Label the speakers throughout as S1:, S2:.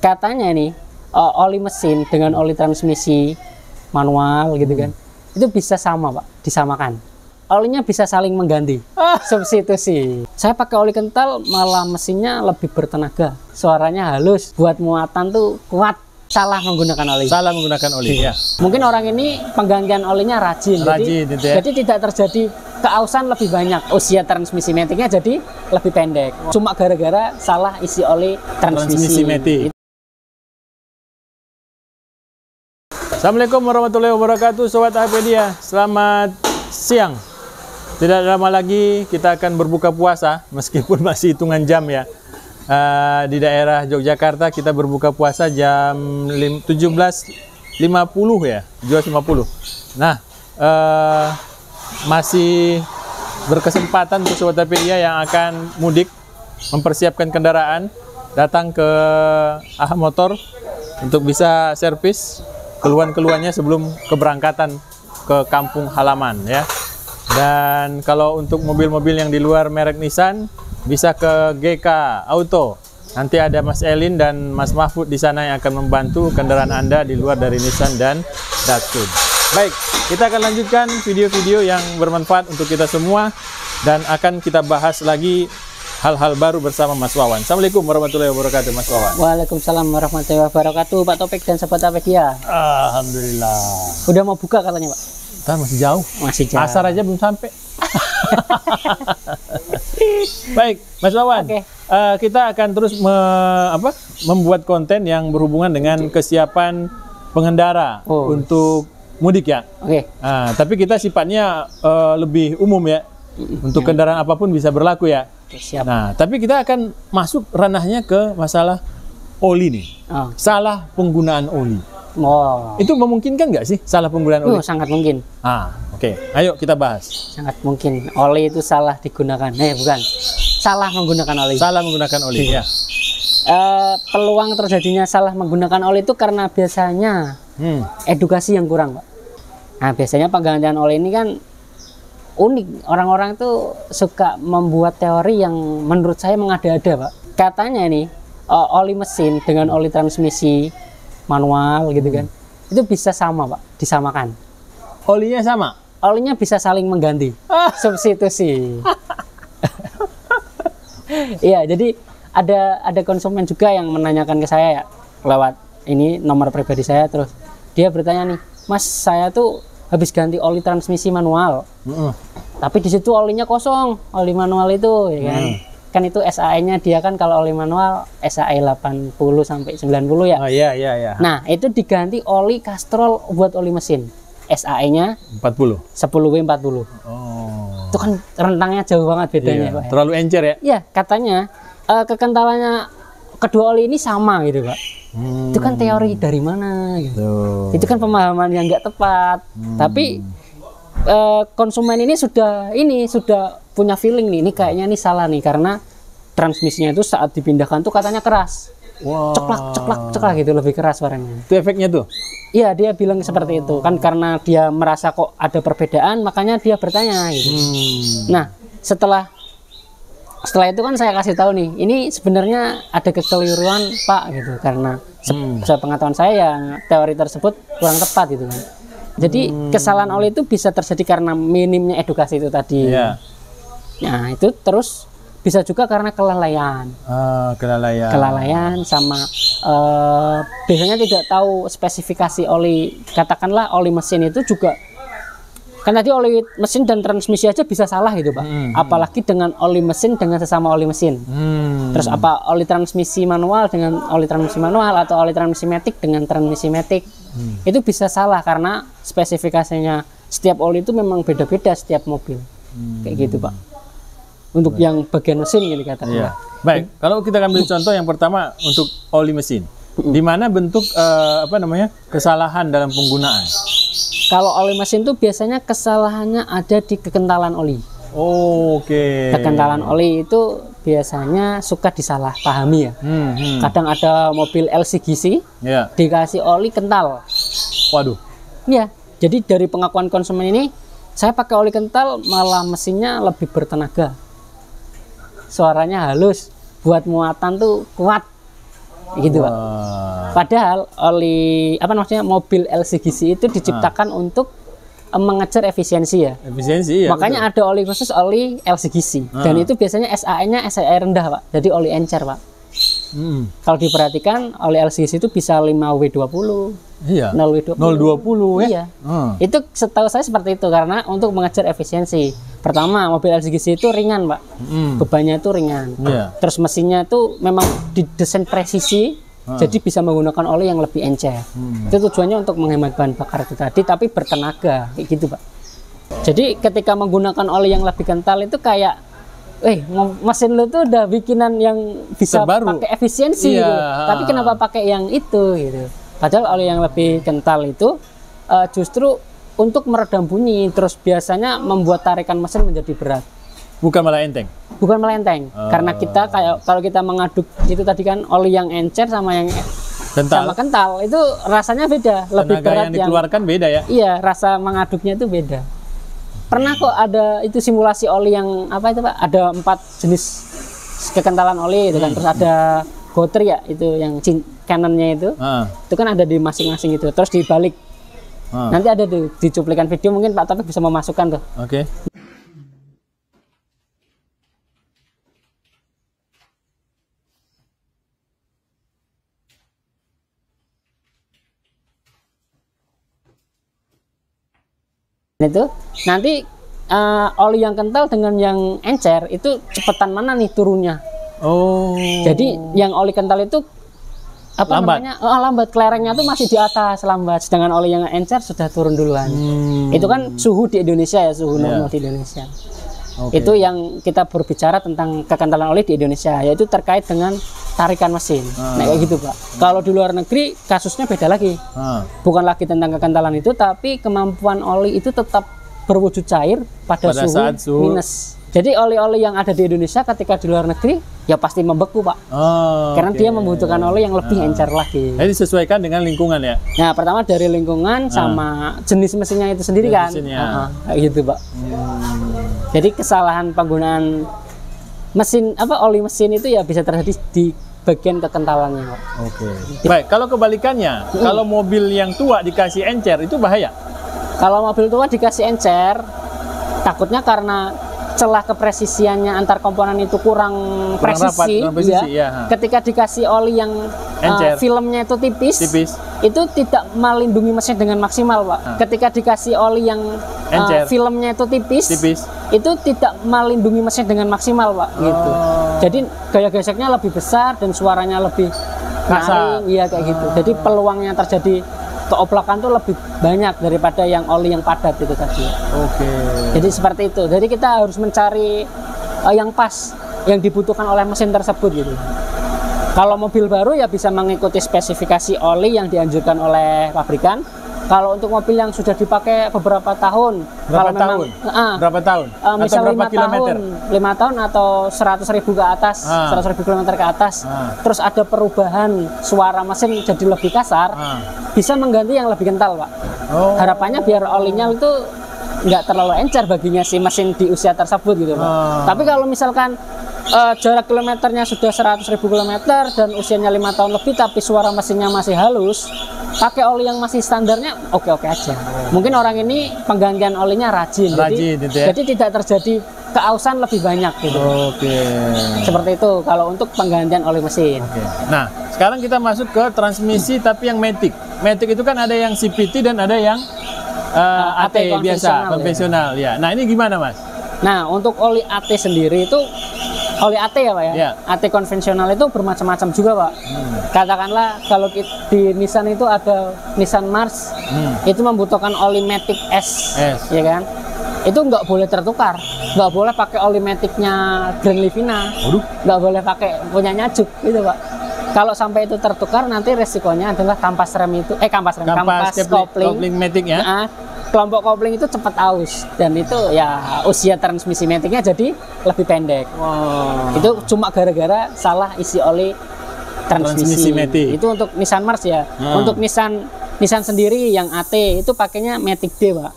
S1: Katanya nih oli mesin dengan oli transmisi manual gitu kan, itu bisa sama Pak, disamakan. Olinya bisa saling mengganti, substitusi. Saya pakai oli kental malah mesinnya lebih bertenaga, suaranya halus, buat muatan tuh kuat. Salah menggunakan oli.
S2: Salah menggunakan oli ya.
S1: Mungkin orang ini penggantian olinya rajin,
S2: gitu ya.
S1: Jadi tidak terjadi keausan lebih banyak. Usia transmisi maticnya jadi lebih pendek. Cuma gara-gara salah isi oli transmisi matic.
S2: Assalamualaikum warahmatullahi wabarakatuh, Sobat Apedia. Selamat siang. Tidak lama lagi kita akan berbuka puasa, meskipun masih hitungan jam ya. Di daerah Yogyakarta kita berbuka puasa jam 17.50 ya, 17.50. Nah, masih berkesempatan untuk Sobat Apedia yang akan mudik, mempersiapkan kendaraan, datang ke AHA Motor untuk bisa servis keluhan-keluhannya sebelum keberangkatan ke kampung halaman ya. Dan kalau untuk mobil-mobil yang di luar merek Nissan, bisa ke GK Auto. Nanti ada Mas Elin dan Mas Mahfud di sana yang akan membantu kendaraan Anda di luar dari Nissan dan Datsun. Baik, kita akan lanjutkan video-video yang bermanfaat untuk kita semua dan akan kita bahas lagi hal-hal baru bersama Mas Wawan. Assalamualaikum warahmatullahi wabarakatuh, Mas Wawan.
S1: Waalaikumsalam warahmatullahi wabarakatuh, Pak Topik dan Sobat Apedia.
S2: Alhamdulillah.
S1: Udah mau buka katanya, Pak?
S2: Ntar masih jauh.
S1: Masih jauh.
S2: Asar aja belum sampai. Baik, Mas Wawan.
S1: Oke.
S2: Kita akan terus membuat konten yang berhubungan dengan kesiapan pengendara untuk mudik ya.
S1: Oke.
S2: Tapi kita sifatnya lebih umum ya. Untuk kendaraan apapun bisa berlaku ya.
S1: Siap.
S2: Nah, tapi kita akan masuk ranahnya ke masalah oli nih. Salah penggunaan oli. Itu memungkinkan nggak sih salah penggunaan oli?
S1: Sangat mungkin.
S2: Oke. Ayo kita bahas.
S1: Sangat mungkin. Oli itu salah digunakan. Bukan. Salah menggunakan oli.
S2: Salah menggunakan oli ya.
S1: Peluang terjadinya salah menggunakan oli itu karena biasanya edukasi yang kurang, Pak. Nah, biasanya penggantian oli ini kan unik. Orang-orang tuh suka membuat teori yang menurut saya mengada-ada, Pak. Katanya nih, oli mesin dengan oli transmisi manual gitu kan, itu bisa sama Pak, disamakan.
S2: Olinya sama?
S1: Olinya bisa saling mengganti, substitusi. Iya, jadi ada konsumen juga yang menanyakan ke saya ya, lewat ini nomor pribadi saya, terus dia bertanya nih, Mas, saya tuh habis ganti oli transmisi manual, tapi di situ olinya kosong, oli manual itu, ya kan? Kan itu SAE-nya dia kan kalau oli manual SAE 80 sampai 90 ya.
S2: Iya.
S1: Nah, itu diganti oli Castrol buat oli mesin. SAE-nya
S2: 40.
S1: 10W40. Itu kan rentangnya jauh banget bedanya, Pak.
S2: Terlalu encer ya?
S1: Iya, katanya kekentalannya kedua oli ini sama gitu, Pak. Itu kan teori dari mana gitu. Itu kan pemahaman yang nggak tepat. Tapi konsumen ini sudah punya feeling nih, ini kayaknya nih salah nih, karena transmisinya itu saat dipindahkan tuh katanya keras. Ceklak gitu, lebih keras suaranya.
S2: Itu efeknya tuh?
S1: Iya, dia bilang seperti itu kan, karena dia merasa kok ada perbedaan, makanya dia bertanya gitu. Nah, setelah itu kan saya kasih tahu nih, ini sebenarnya ada kekeliruan Pak gitu, karena sepengetahuan saya yang teori tersebut kurang tepat gitu kan. Jadi kesalahan oli itu bisa terjadi karena minimnya edukasi itu tadi. Nah, itu terus bisa juga karena kelalaian. Kelalaian sama biasanya tidak tahu spesifikasi oli. Katakanlah oli mesin itu juga, kan tadi oli mesin dan transmisi aja bisa salah gitu Pak. Apalagi dengan oli mesin dengan sesama oli mesin. Terus apa oli transmisi manual dengan oli transmisi manual, atau oli transmisi matic dengan transmisi matic. Itu bisa salah karena spesifikasinya setiap oli itu memang beda-beda setiap mobil. Kayak gitu Pak. Untuk yang bagian mesin ini katakanlah.
S2: Baik, kalau kita ambil contoh yang pertama untuk oli mesin. Di mana bentuk kesalahan dalam penggunaan?
S1: Kalau oli mesin tuh biasanya kesalahannya ada di kekentalan oli. Kekentalan oli itu biasanya suka disalahpahami ya. Kadang ada mobil LCGC dikasih oli kental.
S2: Waduh.
S1: Iya. Jadi dari pengakuan konsumen ini, saya pakai oli kental malah mesinnya lebih bertenaga. Suaranya halus, buat muatan tuh kuat. gitu Pak.
S2: Wah.
S1: Padahal oli apa namanya mobil LCGC itu diciptakan untuk mengejar efisiensi ya.
S2: Efisiensi ya.
S1: Makanya ada oli khusus oli LCGC dan itu biasanya SAE-nya SAE rendah Pak. Jadi oli encer Pak. Kalau diperhatikan oli LCGC itu bisa 5W20.
S2: Iya.
S1: 0W20.
S2: 020 ya.
S1: Iya. Itu setahu saya seperti itu karena untuk mengejar efisiensi. Pertama, mobil LCGC itu ringan, Pak. Bebannya itu ringan.
S2: Iya.
S1: Terus mesinnya itu memang didesain presisi, jadi bisa menggunakan oli yang lebih encer. Itu tujuannya untuk menghemat bahan bakar itu tadi, tapi bertenaga, kayak gitu, Pak. Jadi ketika menggunakan oli yang lebih kental itu kayak, mesin lu tuh udah bikinan yang bisa pakai efisiensi,
S2: iya.
S1: Gitu. Tapi kenapa pakai yang itu, gitu? Padahal oli yang lebih kental itu justru untuk meredam bunyi, terus biasanya membuat tarikan mesin menjadi berat.
S2: Bukan malah enteng.
S1: Bukan malah enteng, karena kita kayak kalau kita mengaduk itu tadi kan oli yang encer sama yang kental itu rasanya beda, lebih
S2: tenaga
S1: berat
S2: yang dikeluarkan beda ya.
S1: Iya, rasa mengaduknya itu beda. Pernah kok ada itu simulasi oli yang apa itu Pak? Ada 4 jenis kekentalan oli, itu kan terus ada Gotter ya itu yang Canon-nya itu kan ada di masing-masing itu, terus dibalik. Nanti ada di cuplikan video, mungkin Pak Taufik bisa memasukkan tuh.
S2: Oke.
S1: Itu nanti oli yang kental dengan yang encer itu cepetan mana nih turunnya. Jadi yang oli kental itu lambat, kelerengnya tuh masih di atas lambat, sedangkan oli yang encer sudah turun duluan. Itu kan suhu di Indonesia ya, suhu normal di Indonesia. Itu yang kita berbicara tentang kekentalan oli di Indonesia, yaitu terkait dengan tarikan mesin. Nah kayak gitu Pak. Kalau di luar negeri kasusnya beda lagi. Bukan lagi tentang kekentalan itu, tapi kemampuan oli itu tetap berwujud cair pada suhu minus. Jadi oli-oli yang ada di Indonesia ketika di luar negeri ya pasti membeku Pak. Karena dia membutuhkan oli yang lebih encer lagi.
S2: Jadi disesuaikan dengan lingkungan ya.
S1: Nah pertama dari lingkungan sama jenis mesinnya itu sendiri kan. Kayak gitu Pak. Jadi kesalahan penggunaan mesin oli mesin itu ya bisa terjadi di bagian kekentalannya Pak.
S2: Baik, kalau kebalikannya, kalau mobil yang tua dikasih encer itu bahaya.
S1: Kalau mobil tua dikasih encer, takutnya karena celah kepresisiannya antar komponen itu kurang presisi, ya. Ketika dikasih oli yang filmnya itu tipis, itu tidak melindungi mesin dengan maksimal Pak. Ketika dikasih oli yang filmnya itu tipis, itu tidak melindungi mesin dengan maksimal Pak. Gitu. Jadi gaya geseknya lebih besar dan suaranya lebih nyaring, iya kayak gitu. Jadi peluangnya terjadi keoplakan tuh lebih banyak daripada yang oli yang padat itu tadi. Jadi seperti itu. Jadi kita harus mencari yang pas, yang dibutuhkan oleh mesin tersebut gitu. Kalau mobil baru ya bisa mengikuti spesifikasi oli yang dianjurkan oleh pabrikan. Kalau untuk mobil yang sudah dipakai beberapa tahun,
S2: berapa tahun?
S1: Misal 5 tahun atau 100.000 ke atas, 100.000 km ke atas, terus ada perubahan suara mesin jadi lebih kasar, bisa mengganti yang lebih kental Pak. Harapannya biar olinya itu nggak terlalu encer baginya si mesin di usia tersebut gitu Pak. Tapi kalau misalkan jarak kilometernya sudah 100.000 km dan usianya 5 tahun lebih tapi suara mesinnya masih halus, pakai oli yang masih standarnya oke-oke aja. Mungkin orang ini penggantian olinya rajin gitu ya? Jadi tidak terjadi keausan lebih banyak gitu. Seperti itu kalau untuk penggantian oli mesin.
S2: Nah sekarang kita masuk ke transmisi tapi yang matic. Matic itu kan ada yang CVT dan ada yang AT biasa konvensional ya. Nah ini gimana Mas?
S1: Nah untuk oli AT sendiri itu oli AT ya Pak ya? AT konvensional itu bermacam-macam juga Pak. Katakanlah kalau di Nissan itu ada Nissan Mars, itu membutuhkan oli Matic S, ya kan? Itu nggak boleh tertukar, nggak boleh pakai oli Matic-nya Grand Livina, nggak boleh pakai punyanya Juke gitu Pak. Kalau sampai itu tertukar nanti resikonya adalah kampas rem itu, kampas kopling
S2: Matic ya.
S1: Kelompok kopling itu cepat aus dan itu ya usia transmisi Matic-nya jadi lebih pendek. Itu cuma gara-gara salah isi oli transmisi Matic. Itu untuk Nissan Mars ya. Untuk Nissan sendiri yang AT itu pakainya Matic D Pak.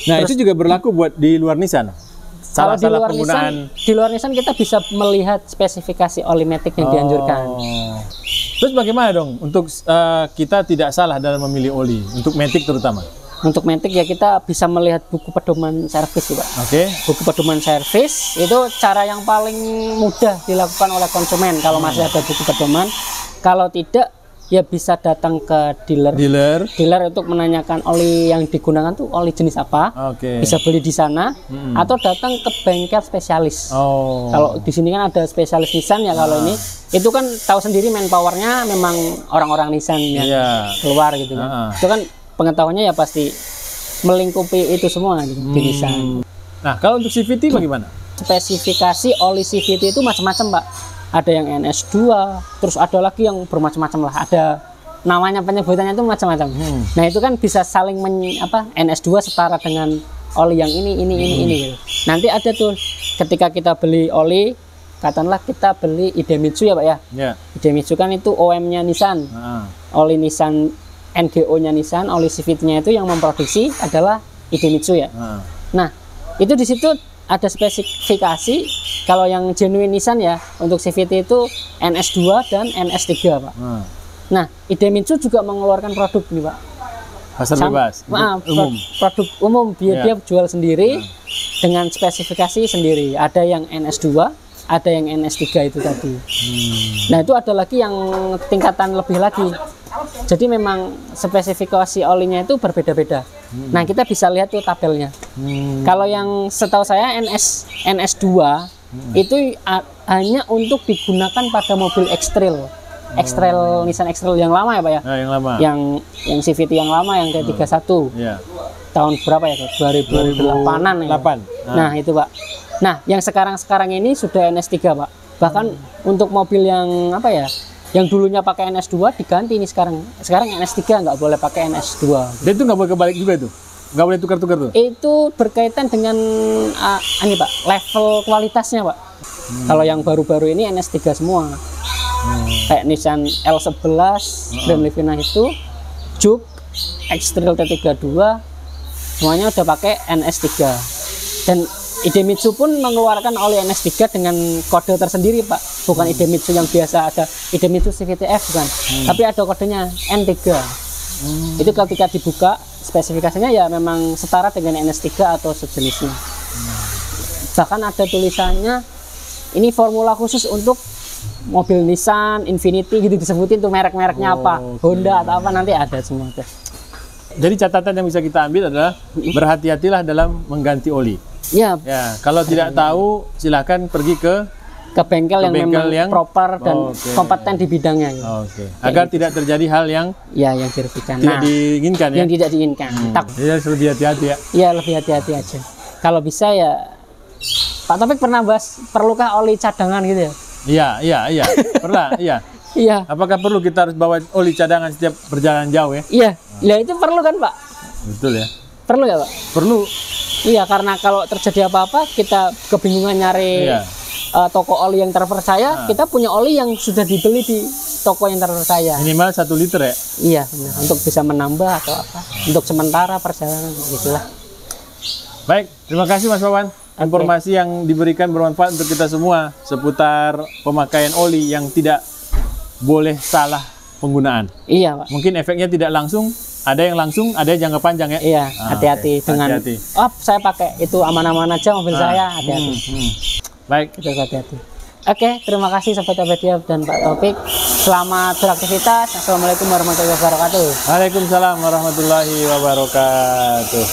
S2: Nah terus, itu juga berlaku buat di luar Nissan?
S1: Kalau di
S2: salah
S1: luar
S2: penggunaan.
S1: Nissan, di luar Nissan kita bisa melihat spesifikasi oli matic yang dianjurkan.
S2: Terus bagaimana dong untuk kita tidak salah dalam memilih oli untuk Matic terutama?
S1: Untuk matic ya kita bisa melihat buku pedoman servis juga.
S2: Oke.
S1: Buku pedoman servis itu cara yang paling mudah dilakukan oleh konsumen kalau masih ada buku pedoman. Kalau tidak ya bisa datang ke dealer untuk menanyakan oli yang digunakan tuh oli jenis apa.
S2: Oke.
S1: Bisa beli di sana atau datang ke bengkel spesialis.
S2: Oh.
S1: Kalau di sini kan ada spesialis Nissan ya, kalau ini itu kan tahu sendiri manpowernya memang orang-orang Nissan yang keluar gitu kan. Itu kan pengetahuannya ya pasti melingkupi itu semua gitu, di Nissan.
S2: Nah, kalau untuk CVT bagaimana?
S1: Spesifikasi oli CVT itu macam-macam, Pak. Ada yang NS2, terus ada lagi yang bermacam-macam lah. Ada namanya, penyebutannya itu macam-macam. Nah, itu kan bisa saling NS2 setara dengan oli yang ini gitu. Nanti ada tuh ketika kita beli oli, katakanlah kita beli Idemitsu ya, Pak ya. Idemitsu kan itu OM-nya Nissan. Oli Nissan NGO-nya Nissan, oli CVT-nya itu yang memproduksi adalah Idemitsu ya. Nah, itu di situ ada spesifikasi. Kalau yang genuine Nissan ya, untuk CVT itu NS2 dan NS3, Pak. Nah, Idemitsu juga mengeluarkan produk nih, Pak.
S2: Pasar bebas, umum.
S1: Produk umum, dia jual sendiri dengan spesifikasi sendiri. Ada yang NS2, ada yang NS3 itu tadi. Nah, itu ada lagi yang tingkatan lebih lagi. Jadi memang spesifikasi olinya itu berbeda-beda. Nah, kita bisa lihat tuh tabelnya. Kalau yang setahu saya NS2 itu hanya untuk digunakan pada mobil X-Trail. X-Trail, Nissan X-Trail yang lama ya, Pak ya?
S2: Yang lama.
S1: Yang CVT yang lama yang kayak 31. Tahun berapa ya, Pak? 2008-an ya. Nah, itu, Pak. Nah, yang sekarang ini sudah NS3, Pak. Bahkan untuk mobil yang yang dulunya pakai NS2 diganti ini sekarang NS3, nggak boleh pakai NS2.
S2: Dan itu nggak boleh kebalik juga itu? Nggak boleh tukar-tukar tuh?
S1: Itu berkaitan dengan ini, Pak, level kualitasnya, Pak. Kalau yang baru-baru ini NS3 semua. Kayak Nissan L11, Grand Livina itu, Juke, X-Trail T32, semuanya udah pakai NS3. Dan Idemitsu pun mengeluarkan oli NS3 dengan kode tersendiri, Pak. Bukan Idemitsu yang biasa ada Idemitsu CVTF, bukan. Tapi ada kodenya N3. Itu ketika dibuka spesifikasinya ya memang setara dengan NS3 atau sejenisnya. Bahkan ada tulisannya ini formula khusus untuk mobil Nissan, Infiniti gitu, disebutin tuh merek-mereknya apa, Honda atau apa, nanti ada semua tuh.
S2: Jadi catatan yang bisa kita ambil adalah berhati-hatilah dalam mengganti oli. Ya, kalau tidak tahu silahkan pergi ke
S1: bengkel yang memang proper dan kompeten di bidangnya.
S2: Agar tidak terjadi hal yang
S1: yang dirugikan.
S2: Tidak diinginkan ya.
S1: Yang tidak diinginkan.
S2: Jadi harus lebih hati-hati ya.
S1: Iya, lebih hati-hati aja. Kalau bisa ya, Pak Taufik pernah bahas perlukah oli cadangan gitu ya?
S2: Iya. Pernah, iya.
S1: Iya.
S2: Apakah perlu kita harus bawa oli cadangan setiap perjalanan jauh ya?
S1: Iya. Ya itu perlu kan, Pak?
S2: Betul ya.
S1: Perlu ya, Pak?
S2: Perlu.
S1: Iya, karena kalau terjadi apa-apa kita kebingungan nyari toko oli yang terpercaya, kita punya oli yang sudah dibeli di toko yang terpercaya.
S2: Minimal 1 liter ya?
S1: Iya, benar. Untuk bisa menambah atau apa. Untuk sementara perjalanan gitulah.
S2: Baik, terima kasih Mas Wawan. Informasi yang diberikan bermanfaat untuk kita semua seputar pemakaian oli yang tidak boleh salah penggunaan.
S1: Iya, Pak.
S2: Mungkin efeknya tidak langsung, ada yang langsung, ada yang jangka panjang ya.
S1: Iya, hati-hati dengan saya pakai itu aman-aman aja mobil saya, hati-hati.
S2: Baik,
S1: itu hati-hati. Oke, terima kasih Sobat Abadiah dan Pak Taufik. Selamat beraktivitas. Assalamualaikum warahmatullahi wabarakatuh.
S2: Waalaikumsalam warahmatullahi wabarakatuh.